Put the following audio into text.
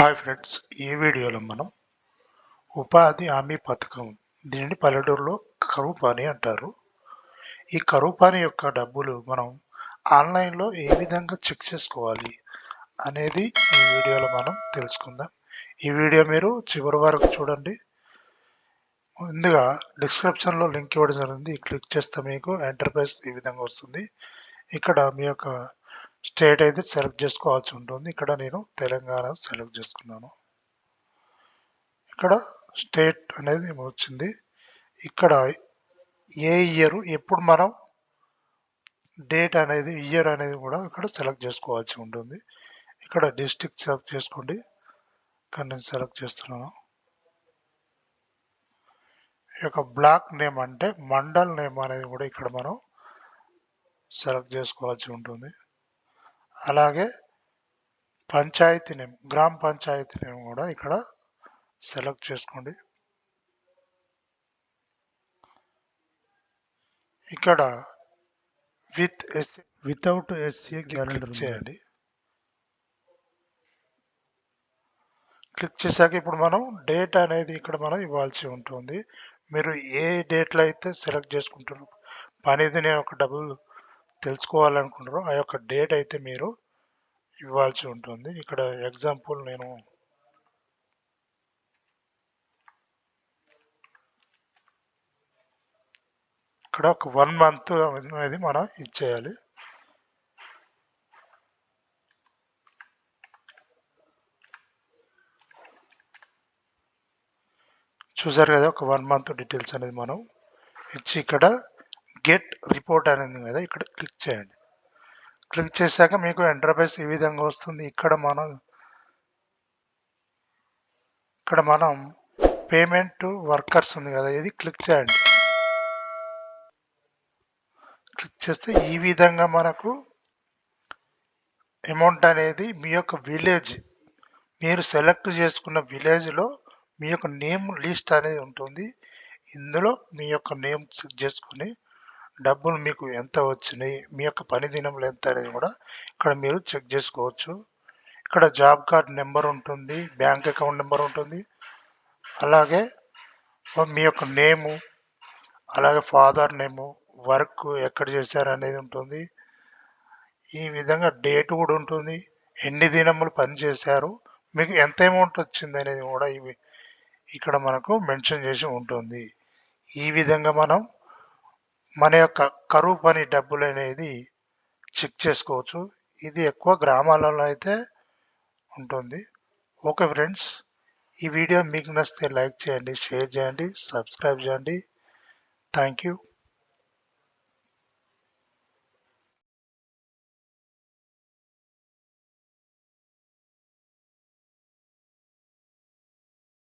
Hi friends, ఈ వీడియోలో మనం ఉపాధి హామీ పథకం, దీనిని పల్లెటూరులో కరువు పని అంటారు. ఈ కరువు పని యొక్క డబ్బులు మనం ఆన్లైన్లో ఏ విధంగా చెక్ చేసుకోవాలి అనేది ఈ వీడియోలో మనం తెలుసుకుందాం. ఈ వీడియో మీరు చివరి వరకు చూడండి. ముందుగా డిస్క్రిప్షన్లో లింక్ ఇవ్వడం జరిగింది. క్లిక్ చేస్తే మీకు ఎంటర్ప్రైజ్ ఈ విధంగా వస్తుంది. ఇక్కడ మీ యొక్క స్టేట్ అయితే సెలెక్ట్ చేసుకోవాల్సి ఉంటుంది. ఇక్కడ నేను తెలంగాణ సెలెక్ట్ చేసుకున్నాను. ఇక్కడ స్టేట్ అనేది వచ్చింది. ఇక్కడ ఏ ఇయర్, ఎప్పుడు మనం డేట్ అనేది, ఇయర్ అనేది కూడా ఇక్కడ సెలెక్ట్ చేసుకోవాల్సి ఉంటుంది. ఇక్కడ డిస్ట్రిక్ట్ సెలెక్ట్ చేసుకోండి. ఇక్కడ నేను సెలెక్ట్ చేస్తున్నాను. ఈ యొక్క బ్లాక్ నేమ్ అంటే మండల్ నేమ్ అనేది కూడా ఇక్కడ మనం సెలెక్ట్ చేసుకోవాల్సి ఉంటుంది. అలాగే పంచాయతీ నేమ్, గ్రామ పంచాయతీ నేమ్ కూడా ఇక్కడ సెలెక్ట్ చేసుకోండి. ఇక్కడ వితౌట్ ఎస్సీ క్యాలెండర్ చేయండి. క్లిక్ చేశాక ఇప్పుడు మనం డేట్ అనేది ఇక్కడ మనం ఇవ్వాల్సి ఉంటుంది. మీరు ఏ డేట్లో అయితే సెలెక్ట్ చేసుకుంటారో, పనిదినే ఒక డబ్బులు తెలుసుకోవాలనుకుంటారో ఆ యొక్క డేట్ అయితే మీరు ఇవ్వాల్సి ఉంటుంది. ఇక్కడ ఎగ్జాంపుల్ నేను ఇక్కడ ఒక 1 month అనేది మనం ఇచ్చేయాలి. చూసారు కదా, ఒక 1 month డీటెయిల్స్ అనేది మనం ఇచ్చి ఇక్కడ గెట్ రిపోర్ట్ అనేది కదా ఇక్కడ క్లిక్ చేయండి. క్లిక్ చేశాక మీకు ఎంటర్ప్రైజ్ ఈ విధంగా వస్తుంది. ఇక్కడ మనం పేమెంట్ వర్కర్స్ ఉంది కదా, ఇది క్లిక్ చేయండి. క్లిక్ చేస్తే ఈ విధంగా మనకు అమౌంట్ అనేది మీ యొక్క విలేజ్, మీరు సెలెక్ట్ చేసుకున్న విలేజ్లో మీ యొక్క నేమ్ లిస్ట్ అనేది ఉంటుంది. ఇందులో మీ యొక్క నేమ్ చెక్ చేసుకుని డబ్బులు మీకు ఎంత వచ్చినాయి, మీ యొక్క పని దినంలో ఎంత అనేది కూడా ఇక్కడ మీరు చెక్ చేసుకోవచ్చు. ఇక్కడ జాబ్ కార్డ్ నెంబర్ ఉంటుంది, బ్యాంక్ అకౌంట్ నెంబర్ ఉంటుంది, అలాగే మీ యొక్క నేము, అలాగే ఫాదర్ నేము, వర్క్ ఎక్కడ చేశారు అనేది ఉంటుంది. ఈ విధంగా డేట్ కూడా ఉంటుంది, ఎన్ని దినములు పని చేశారు, మీకు ఎంత అమౌంట్ వచ్చింది అనేది కూడా ఇవి ఇక్కడ మనకు మెన్షన్ చేసి ఉంటుంది. ఈ విధంగా మనం మన యొక్క కరువు పని డబ్బులు అనేది చెక్ చేసుకోవచ్చు. ఇది ఎక్కువ గ్రామాలలో అయితే ఉంటుంది. ఓకే ఫ్రెండ్స్, ఈ వీడియో మీకు నచ్చితే లైక్ చేయండి, షేర్ చేయండి, సబ్స్క్రైబ్ చేయండి. Thank you.